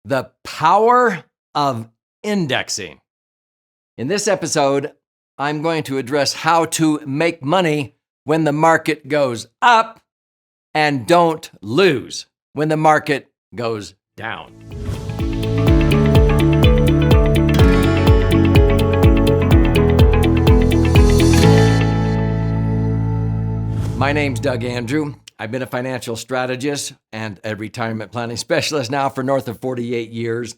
The power of indexing. In this episode, I'm going to address how to make money when the market goes up and don't lose when the market goes down. My name's Doug Andrew. I've been a financial strategist and a retirement planning specialist now for north of 48 years.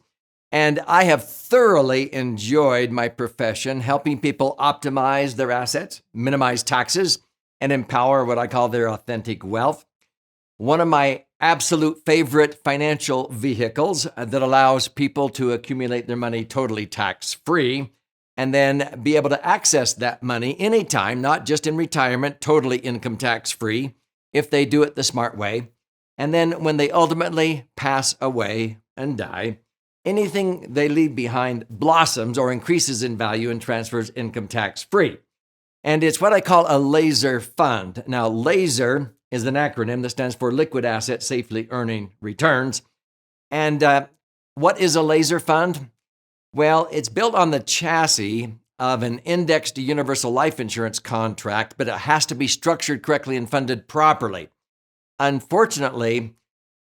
And I have thoroughly enjoyed my profession, helping people optimize their assets, minimize taxes, and empower what I call their authentic wealth. One of my absolute favorite financial vehicles that allows people to accumulate their money totally tax-free and then be able to access that money anytime, not just in retirement, totally income tax-free, if they do it the smart way. And then when they ultimately pass away and die, anything they leave behind blossoms or increases in value and transfers income tax-free. And it's what I call a laser fund. Now, LASER is an acronym that stands for Liquid Asset Safely Earning Returns. And what is a laser fund? Well, it's built on the chassis of an indexed universal life insurance contract, but it has to be structured correctly and funded properly. Unfortunately,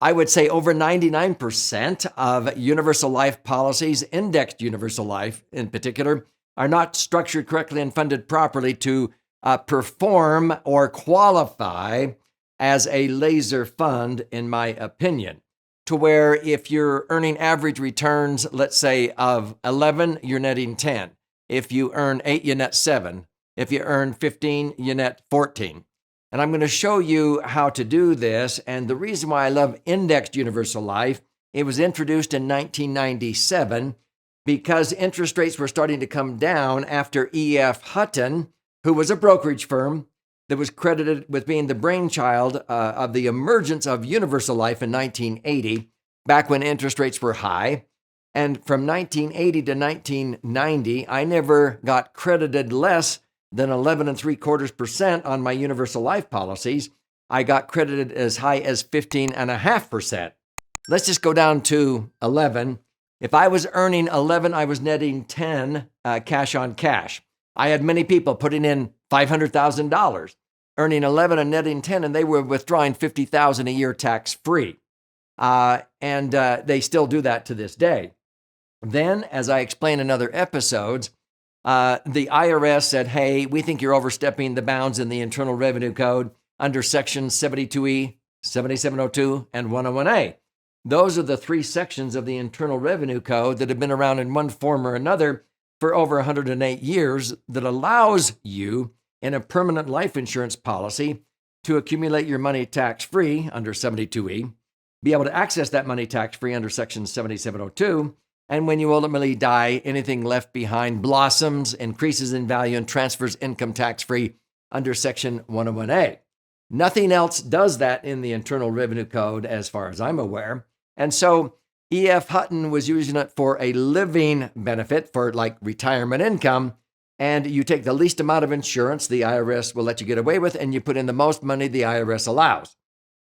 I would say over 99% of universal life policies, indexed universal life in particular, are not structured correctly and funded properly to perform or qualify as a laser fund, in my opinion. To where if you're earning average returns, let's say of 11, you're netting 10. If you earn 8, you net 7. If you earn 15, you net 14. And I'm going to show you how to do this. And the reason why I love indexed universal life, it was introduced in 1997 because interest rates were starting to come down after E.F. Hutton, who was a brokerage firm that was credited with being the brainchild of the emergence of universal life in 1980, back when interest rates were high. And from 1980 to 1990, I never got credited less than 11.75% on my universal life policies. I got credited as high as 15.5%. Let's just go down to 11. If I was earning 11, I was netting 10 cash on cash. I had many people putting in $500,000, earning 11 and netting 10, and they were withdrawing $50,000 a year tax-free. And they still do that to this day. Then, as I explain in other episodes, the IRS said, hey, we think you're overstepping the bounds in the Internal Revenue Code under Sections 72E, 7702, and 101A. Those are the three sections of the Internal Revenue Code that have been around in one form or another for over 108 years that allows you in a permanent life insurance policy to accumulate your money tax-free under 72E, be able to access that money tax-free under Section 7702, and when you ultimately die, anything left behind blossoms, increases in value, and transfers income tax-free under Section 101A. Nothing else does that in the Internal Revenue Code as far as I'm aware. And so E.F. Hutton was using it for a living benefit for like retirement income. And you take the least amount of insurance the IRS will let you get away with, and you put in the most money the IRS allows.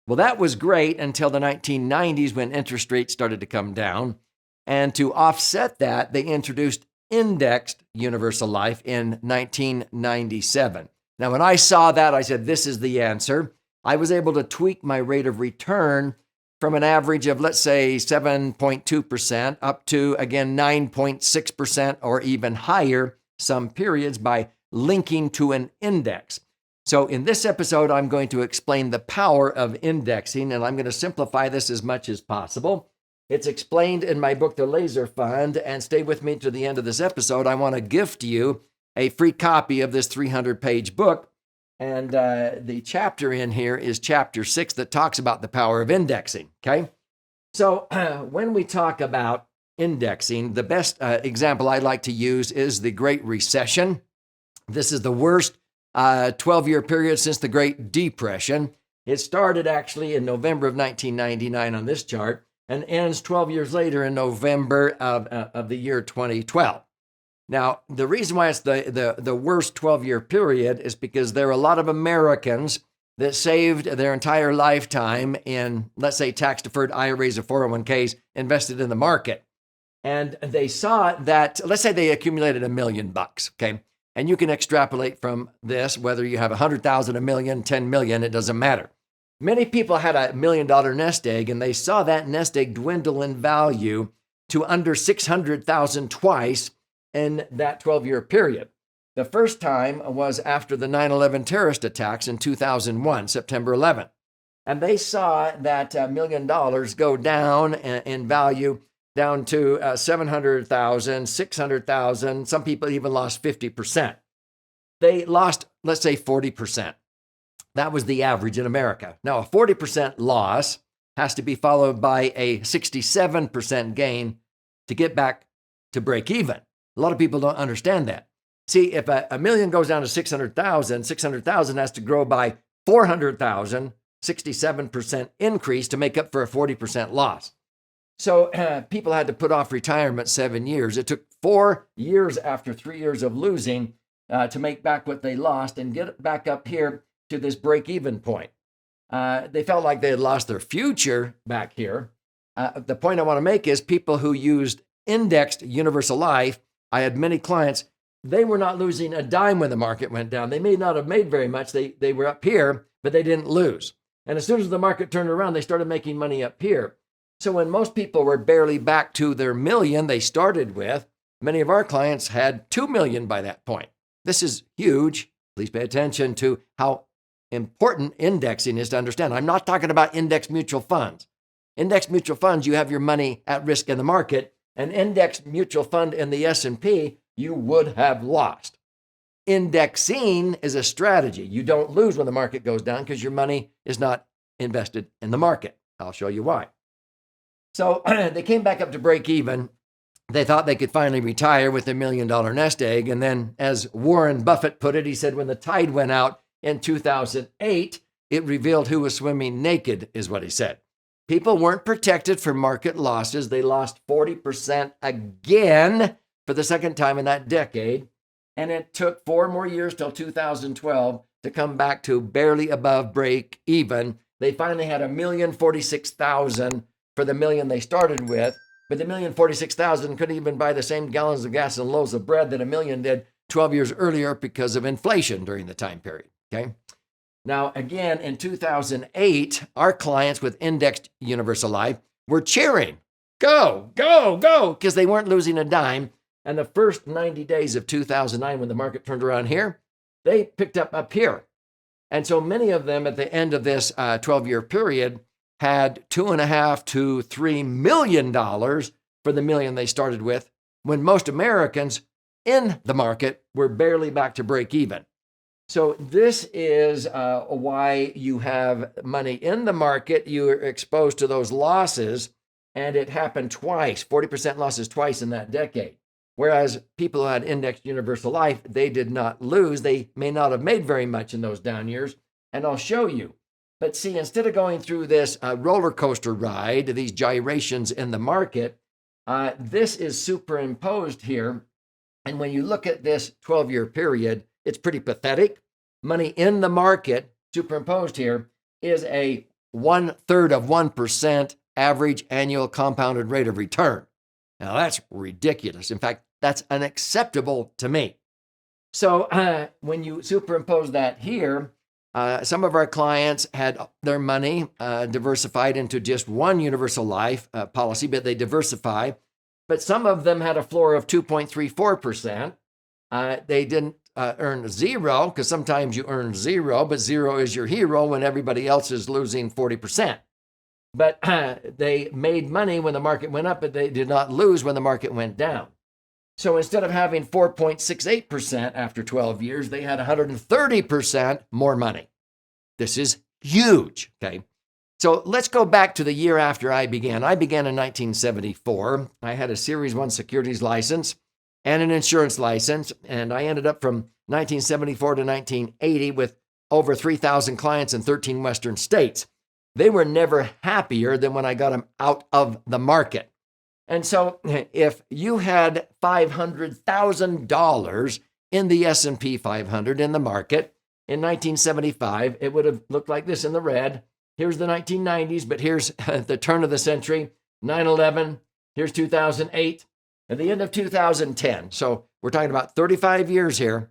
Well, that was great until the 1990s when interest rates started to come down. And to offset that, they introduced indexed universal life in 1997. Now, when I saw that, I said, this is the answer. I was able to tweak my rate of return from an average of, let's say, 7.2% up to, again, 9.6% or even higher some periods by linking to an index. So in this episode, I'm going to explain the power of indexing, and I'm going to simplify this as much as possible. It's explained in my book, The Laser Fund, and stay with me to the end of this episode. I want to gift you a free copy of this 300-page book, and the chapter in here is chapter 6 that talks about the power of indexing, okay? So when we talk about indexing, the best example I like to use is the Great Recession. This is the worst 12-year period since the Great Depression. It started actually in November of 1999 on this chart and ends 12 years later in November of the year 2012. Now, the reason why it's the worst 12-year period is because there are a lot of Americans that saved their entire lifetime in, let's say, tax-deferred IRAs or 401ks invested in the market. And they saw that, let's say they accumulated $1 million, okay? And you can extrapolate from this, whether you have 100,000, 1 million, 10 million, it doesn't matter. Many people had $1 million nest egg, and they saw that nest egg dwindle in value to under 600,000 twice in that 12-year period. The first time was after the 9/11 terrorist attacks in 2001, September 11th. And they saw that $1 million go down in value down to 700,000, 600,000. Some people even lost 50%. They lost, let's say, 40%. That was the average in America. Now, a 40% loss has to be followed by a 67% gain to get back to break even. A lot of people don't understand that. See, if a million goes down to 600,000, 600,000 has to grow by 400,000, 67% increase to make up for a 40% loss. So people had to put off retirement 7 years. It took 4 years after 3 years of losing to make back what they lost and get back up here to this break-even point. They felt like they had lost their future back here. The point I want to make is people who used indexed universal life, I had many clients, they were not losing a dime when the market went down. They may not have made very much. They were up here, but they didn't lose. And as soon as the market turned around, they started making money up here. So when most people were barely back to their million they started with, many of our clients had 2 million by that point. This is huge. Please pay attention to how important indexing is to understand. I'm not talking about index mutual funds. Index mutual funds, you have your money at risk in the market. An index mutual fund in the S&P, you would have lost. Indexing is a strategy. You don't lose when the market goes down because your money is not invested in the market. I'll show you why. So they came back up to break even. They thought they could finally retire with $1 million nest egg. And then, as Warren Buffett put it, he said, when the tide went out in 2008, it revealed who was swimming naked, is what he said. People weren't protected from market losses. They lost 40% again for the second time in that decade. And it took 4 more years till 2012 to come back to barely above break even. They finally had 1,046,000 for the million they started with, but the 1,046,000 couldn't even buy the same gallons of gas and loaves of bread that $1 million did 12 years earlier because of inflation during the time period, okay? Now, again, in 2008, our clients with indexed universal life were cheering, go, go, go, because they weren't losing a dime. And the first 90 days of 2009, when the market turned around here, they picked up here. And so many of them at the end of this 12-year period had $2.5 to $3 million for the million they started with, when most Americans in the market were barely back to break even. So this is why you have money in the market. You are exposed to those losses, and it happened twice, 40% losses twice in that decade. Whereas people who had indexed universal life, they did not lose. They may not have made very much in those down years, and I'll show you. But see, instead of going through this roller coaster ride, these gyrations in the market, this is superimposed here. And when you look at this 12-year period, it's pretty pathetic. Money in the market, superimposed here, is a 1/3 of 1% average annual compounded rate of return. Now, that's ridiculous. In fact, that's unacceptable to me. So when you superimpose that here, some of our clients had their money diversified into just one universal life policy, but they diversify. But some of them had a floor of 2.34%. They didn't earn zero, because sometimes you earn zero, but zero is your hero when everybody else is losing 40%. But they made money when the market went up, but they did not lose when the market went down. So instead of having 4.68% after 12 years, they had 130% more money. This is huge, okay? So let's go back to the year after I began. I began in 1974. I had a Series 1 securities license and an insurance license, and I ended up from 1974 to 1980 with over 3,000 clients in 13 Western states. They were never happier than when I got them out of the market. And so if you had $500,000 in the S&P 500 in the market, in 1975, it would have looked like this in the red. Here's the 1990s, but here's the turn of the century, 9/11. Here's 2008, at the end of 2010. So we're talking about 35 years here.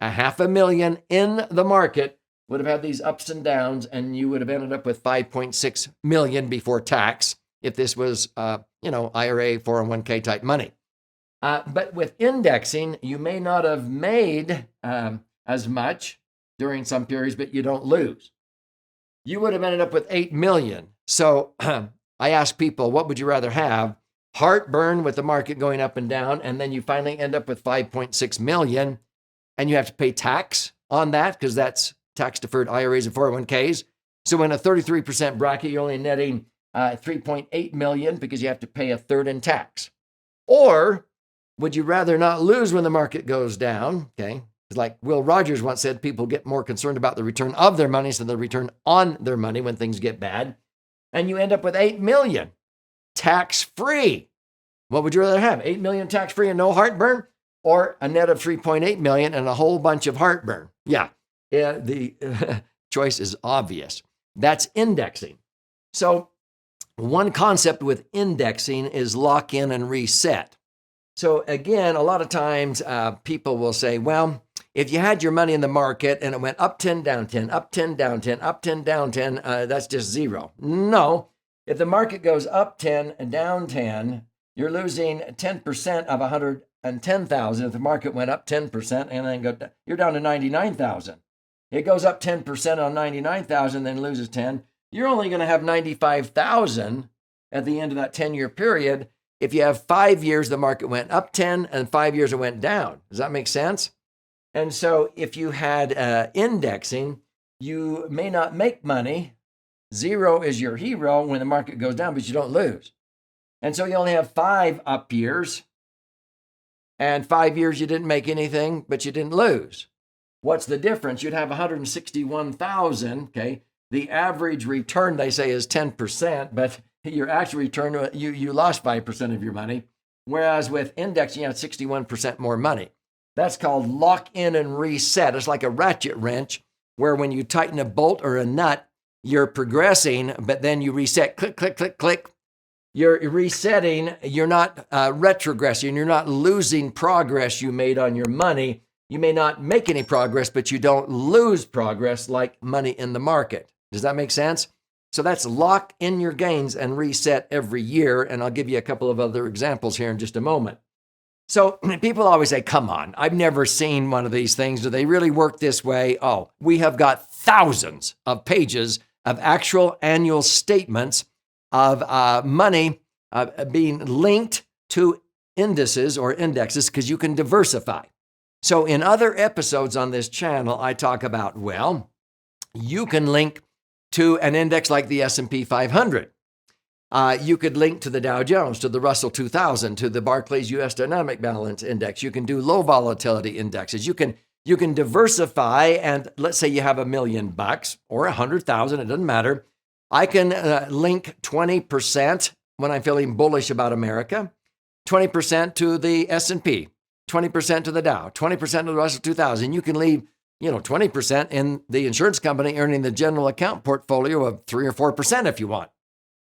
500,000 in the market would have had these ups and downs, and you would have ended up with 5.6 million before tax if this was, IRA, 401k type money. But with indexing, you may not have made as much during some periods, but you don't lose. You would have ended up with 8 million. So I ask people, what would you rather have? Heartburn with the market going up and down, and then you finally end up with 5.6 million, and you have to pay tax on that because that's tax-deferred IRAs and 401ks. So in a 33% bracket, you're only netting 3.8 million because you have to pay a third in tax. Or would you rather not lose when the market goes down? Okay. It's like Will Rogers once said, people get more concerned about the return of their money than the return on their money when things get bad. And you end up with 8 million tax-free. What would you rather have? 8 million tax-free and no heartburn, or a net of 3.8 million and a whole bunch of heartburn? Yeah, the choice is obvious. That's indexing. So one concept with indexing is lock in and reset. So again, a lot of times people will say, well, if you had your money in the market and it went up 10, down 10, up 10, down 10, up 10, down 10, that's just zero. No, if the market goes up 10 and down 10, you're losing 10% of 110,000. If the market went up 10% and then you're down to 99,000. It goes up 10% on 99,000, then loses 10. You're only going to have 95,000 at the end of that 10-year period. If you have 5 years, the market went up 10 and 5 years it went down. Does that make sense? And so if you had indexing, you may not make money. Zero is your hero when the market goes down, but you don't lose. And so you only have 5 up years, and 5 years you didn't make anything, but you didn't lose. What's the difference? You'd have 161,000, okay? The average return, they say, is 10%, but your actual return, you lost 5% of your money, whereas with indexing, you have 61% more money. That's called lock in and reset. It's like a ratchet wrench, where when you tighten a bolt or a nut, you're progressing, but then you reset, click, click, click, click. You're resetting, you're not retrogressing, you're not losing progress you made on your money. You may not make any progress, but you don't lose progress like money in the market. Does that make sense? So that's lock in your gains and reset every year. And I'll give you a couple of other examples here in just a moment. So people always say, come on, I've never seen one of these things. Do they really work this way? Oh, we have got thousands of pages of actual annual statements of money being linked to indices or indexes because you can diversify. So in other episodes on this channel, I talk about, well, you can link to an index like the S&P 500. You could link to the Dow Jones, to the Russell 2000, to the Barclays U.S. Dynamic Balance Index. You can do low volatility indexes. You can diversify, and let's say you have $1 million or 100,000, it doesn't matter. I can link 20% when I'm feeling bullish about America, 20% to the S&P, 20% to the Dow, 20% to the Russell 2000. You can leave, 20% in the insurance company earning the general account portfolio of 3 or 4% if you want.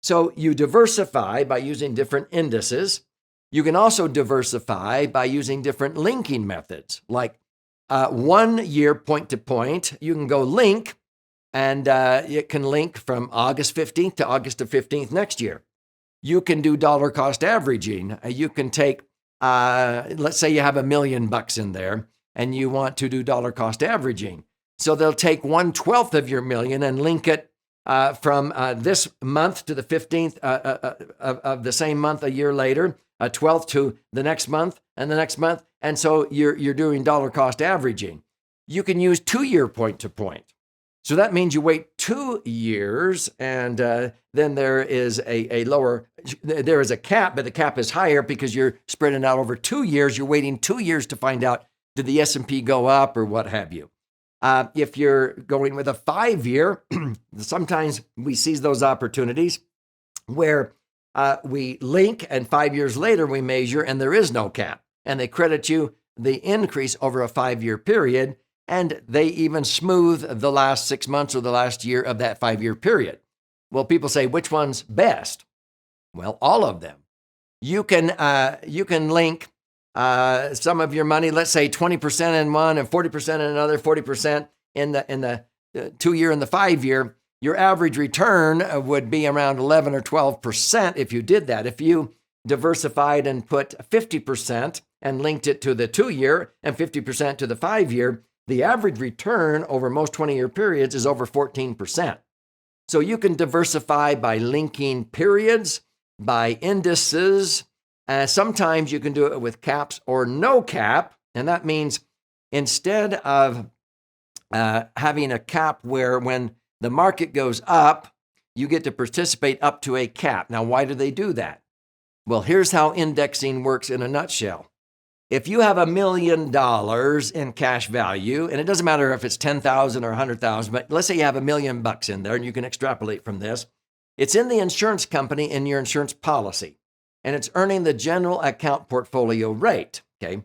So you diversify by using different indices. You can also diversify by using different linking methods, like 1 year point to point. You can go link, and it can link from August 15th to August the 15th next year. You can do dollar cost averaging. You can take, let's say you have $1 million in there and you want to do dollar cost averaging. So they'll take 1/12 of your million and link it from this month to the 15th of the same month a year later, 12th to the next month and the next month. And so you're doing dollar cost averaging. You can use 2 year point to point. So that means you wait 2 years, and then there is there is a cap, but the cap is higher because you're spreading out over 2 years. You're waiting 2 years to find out, did the S&P go up or what have you? If you're going with a 5 year, sometimes we seize those opportunities where we link, and 5 years later we measure and there is no cap, and they credit you the increase over a 5 year period. And they even smooth the last 6 months or the last year of that 5-year period. Well, people say, which one's best? Well, all of them. You can link some of your money, let's say 20% in one and 40% in another, 40% in the 2-year and the 5-year. Your average return would be around 11 or 12% if you did that. If you diversified and put 50% and linked it to the 2-year and 50% to the 5-year, the average return over most 20-year periods is over 14%. So you can diversify by linking periods, by indices. Sometimes you can do it with caps or no cap. And that means instead of having a cap where when the market goes up, you get to participate up to a cap. Now, why do they do that? Well, here's how indexing works in a nutshell. If you have $1 million in cash value, and it doesn't matter if it's 10,000 or 100,000, but let's say you have $1 million in there, and you can extrapolate from this. It's in the insurance company in your insurance policy, and it's earning the general account portfolio rate. Okay.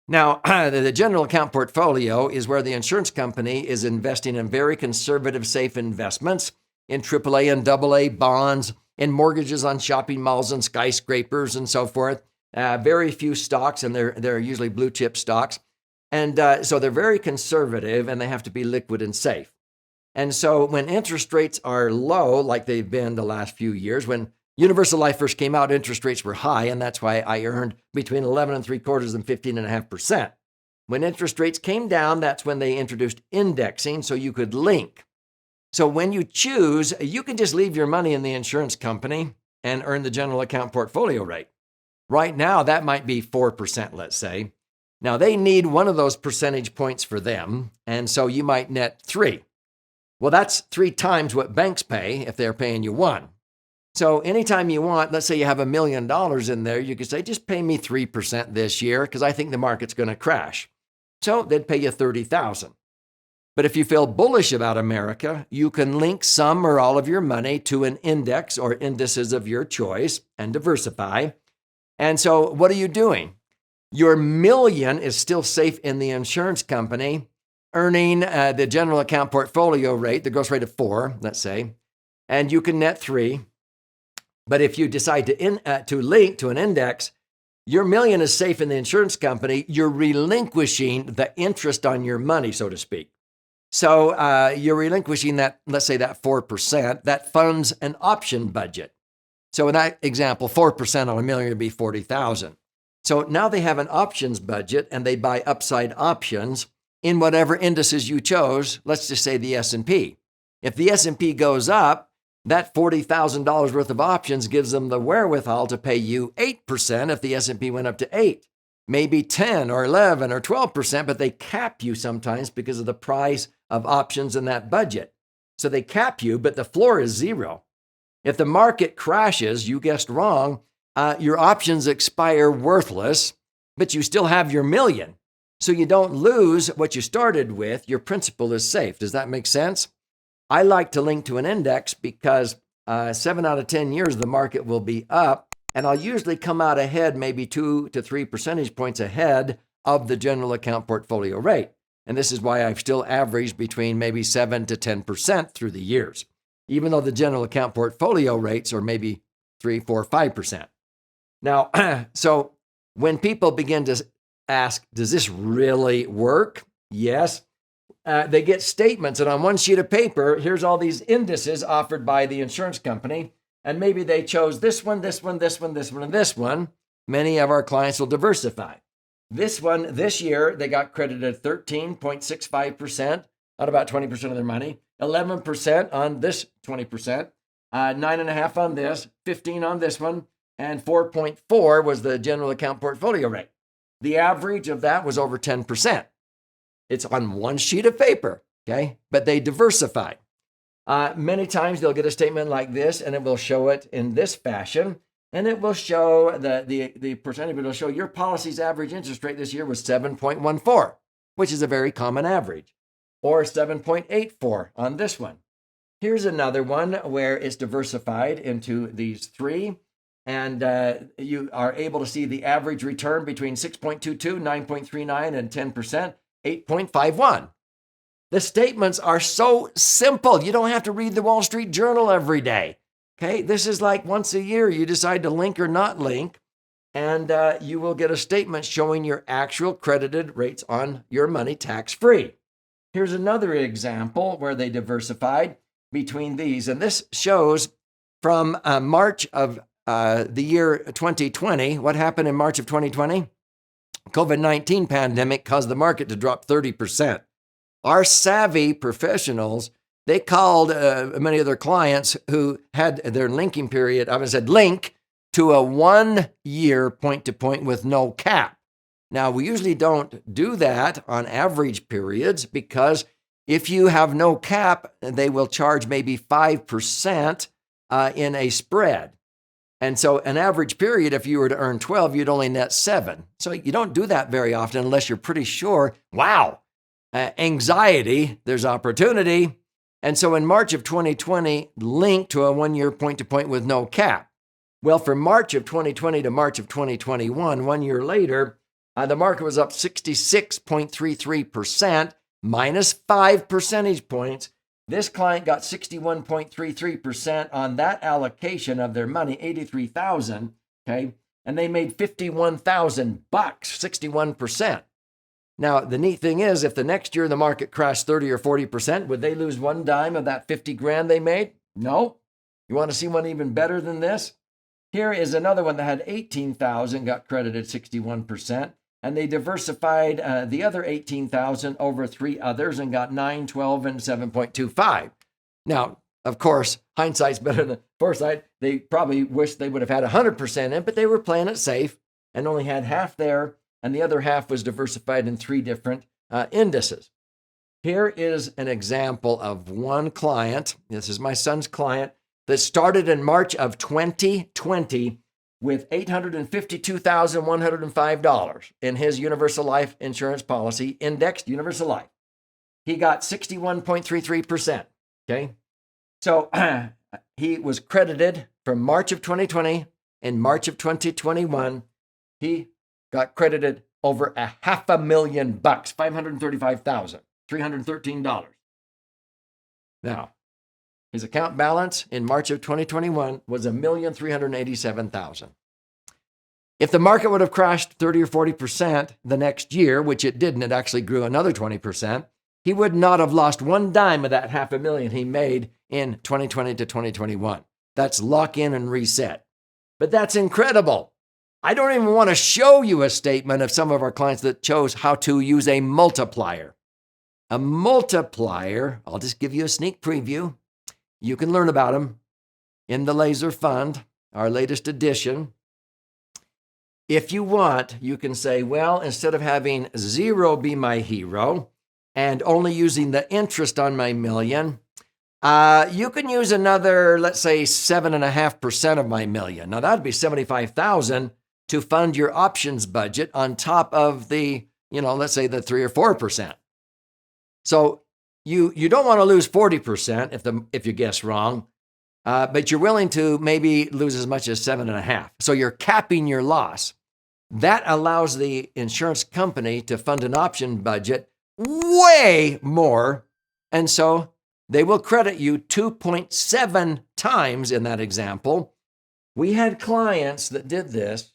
Now, the general account portfolio is where the insurance company is investing in very conservative, safe investments in AAA and AA bonds, in mortgages on shopping malls and skyscrapers and so forth. Very few stocks, and they're usually blue chip stocks. And so they're very conservative, and they have to be liquid and safe. And so when interest rates are low, like they've been the last few years, when Universal Life first came out, interest rates were high, and that's why I earned between 11.75% and 15.5%. When interest rates came down, that's when they introduced indexing, so you could link. So when you choose, you can just leave your money in the insurance company and earn the general account portfolio rate. Right now, that might be 4%, let's say. Now, they need one of those percentage points for them, and so you might net 3. Well, that's 3 times what banks pay if they're paying you 1. So anytime you want, let's say you have $1 million in there, you could say, just pay me 3% this year because I think the market's going to crash. So they'd pay you $30,000. But if you feel bullish about America, you can link some or all of your money to an index or indices of your choice and diversify. And so what are you doing? Your million is still safe in the insurance company, earning the general account portfolio rate, the gross rate of 4, let's say, and you can net 3. But if you decide to link to an index, your million is safe in the insurance company. You're relinquishing the interest on your money, so to speak. So you're relinquishing that, let's say that 4%, that funds an option budget. So in that example, 4% on $1 million would be $40,000. So now they have an options budget and they buy upside options in whatever indices you chose. Let's just say the S&P. If the S&P goes up, that $40,000 worth of options gives them the wherewithal to pay you 8% if the S&P went up to 8, maybe 10 or 11 or 12%, but they cap you sometimes because of the price of options in that budget. So they cap you, but the floor is 0. If the market crashes, you guessed wrong, your options expire worthless, but you still have your million. So you don't lose what you started with. Your principal is safe. Does that make sense? I like to link to an index because 7 out of 10 years, the market will be up, and I'll usually come out ahead, maybe 2 to 3 percentage points ahead of the general account portfolio rate. And this is why I've still averaged between maybe 7 to 10% through the years, even though the general account portfolio rates are maybe 3, 4, 5%. Now, so when people begin to ask, does this really work? Yes. They get statements, and on one sheet of paper, here's all these indices offered by the insurance company, and maybe they chose this one, this one, this one, this one, and this one. Many of our clients will diversify. This one, this year, they got credited 13.65% on about 20% of their money, 11% on this 20%, 9.5% on this, 15% on this one, and 4.4% was the general account portfolio rate. The average of that was over 10%. It's on one sheet of paper, okay? But they diversified. Many times they'll get a statement like this, and it will show it in this fashion, and it will show the percentage, but it'll show your policy's average interest rate this year was 7.14, which is a very common average, or 7.84 on this one. Here's another one where it's diversified into these 3, and you are able to see the average return between 6.22, 9.39, and 10%. 8.51. The statements are so simple. You don't have to read the Wall Street Journal every day. Okay, this is like once a year you decide to link or not link, and you will get a statement showing your actual credited rates on your money tax-free. Here's another example where they diversified between these, and this shows from March of the year 2020. What happened in March of 2020? COVID-19 pandemic caused the market to drop 30%. Our savvy professionals, they called many of their clients who had their linking period, I said link to a 1 year point to point with no cap. Now, we usually don't do that on average periods because if you have no cap, they will charge maybe 5% in a spread. And so an average period, if you were to earn 12, you'd only net 7. So you don't do that very often unless you're pretty sure, wow, anxiety, there's opportunity. And so in March of 2020, linked to a 1 year point to point with no cap. Well, from March of 2020 to March of 2021, 1 year later, the market was up 66.33%, minus 5 percentage points. This client got 61.33% on that allocation of their money, $83,000, okay? And they made $51,000, 61%. Now, the neat thing is, if the next year the market crashed 30 or 40%, would they lose one dime of that 50 grand they made? No. You want to see one even better than this? Here is another one that had 18,000, got credited 61%, and they diversified the other 18,000 over 3 others and got 9, 12, and 7.25. Now, of course, hindsight's better than foresight. They probably wish they would have had 100% in, but they were playing it safe and only had half there, and the other half was diversified in 3 different indices. Here is an example of one client. This is my son's client that started in March of 2020 with $852,105 in his universal life insurance policy, indexed universal life. He got 61.33%, okay? So he was credited from March of 2020 and March of 2021. He got credited over $500,000, $535,313. Now, his account balance in March of 2021 was $1,387,000. If the market would have crashed 30 or 40% the next year, which it didn't, it actually grew another 20%, he would not have lost one dime of that $500,000 he made in 2020 to 2021. That's lock in and reset. But that's incredible. I don't even want to show you a statement of some of our clients that chose how to use a multiplier. A multiplier, I'll just give you a sneak preview. You can learn about them in the LASERFUND, our latest edition. If you want, you can say, well, instead of having 0 be my hero and only using the interest on my million, you can use another, let's say, 7.5% of my million. Now, that'd be $75,000 to fund your options budget on top of the, let's say the 3 or 4%. So you don't want to lose 40% if you guess wrong, but you're willing to maybe lose as much as 7.5%. So you're capping your loss. That allows the insurance company to fund an option budget way more, and so they will credit you 2.7 times in that example. We had clients that did this,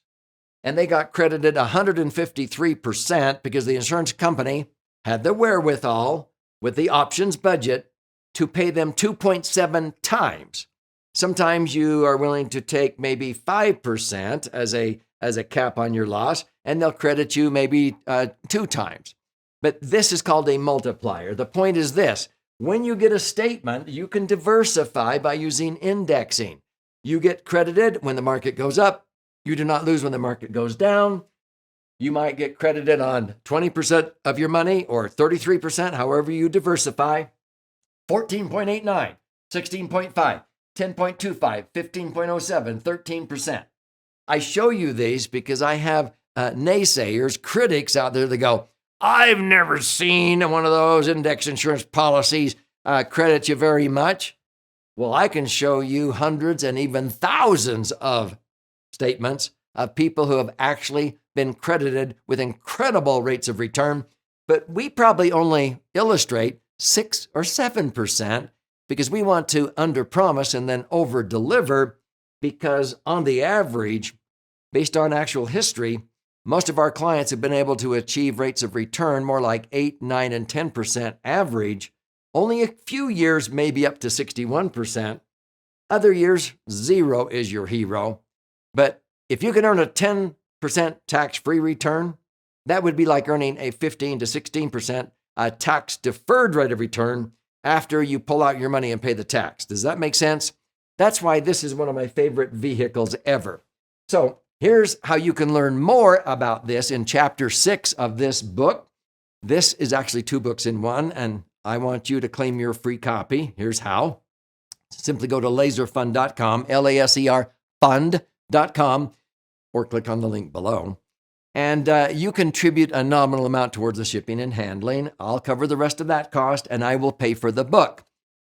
and they got credited 153% because the insurance company had the wherewithal with the options budget to pay them 2.7 times. Sometimes you are willing to take maybe 5% as a cap on your loss, and they'll credit you maybe 2 times. But this is called a multiplier. The point is this: when you get a statement, you can diversify by using indexing. You get credited when the market goes up. You do not lose when the market goes down. You might get credited on 20% of your money or 33%, however you diversify. 14.89, 16.5, 10.25, 15.07, 13%. I show you these because I have naysayers, critics out there that go, I've never seen one of those index insurance policies credit you very much. Well, I can show you hundreds and even thousands of statements of people who have actually been credited with incredible rates of return, but we probably only illustrate 6 or 7%, because we want to underpromise and then overdeliver, because on the average, based on actual history, most of our clients have been able to achieve rates of return more like 8, 9, and 10% average. Only a few years maybe up to 61%. Other years, 0 is your hero. But if you can earn a 10% tax-free return, that would be like earning a 15 to 16% tax-deferred rate of return after you pull out your money and pay the tax. Does that make sense? That's why this is one of my favorite vehicles ever. So here's how you can learn more about this in chapter 6 of this book. This is actually 2 books in one, and I want you to claim your free copy. Here's how. Simply go to laserfund.com, LASER fund.com, or click on the link below. And you contribute a nominal amount towards the shipping and handling. I'll cover the rest of that cost, and I will pay for the book.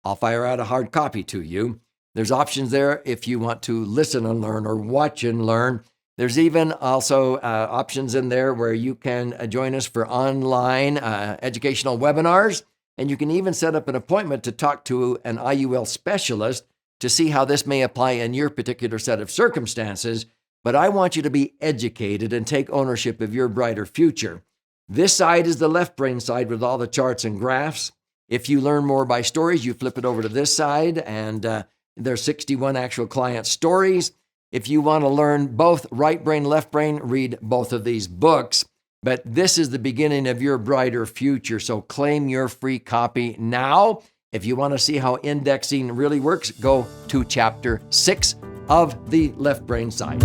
I'll fire out a hard copy to you. There's options there if you want to listen and learn or watch and learn. There's even also options in there where you can join us for online educational webinars, and you can even set up an appointment to talk to an IUL specialist to see how this may apply in your particular set of circumstances. But I want you to be educated and take ownership of your brighter future. This side is the left brain side with all the charts and graphs. If you learn more by stories, you flip it over to this side, and there's 61 actual client stories. If you want to learn both right brain, left brain, read both of these books. But this is the beginning of your brighter future, so claim your free copy now. If you want to see how indexing really works, go to chapter 6 of the left brain side.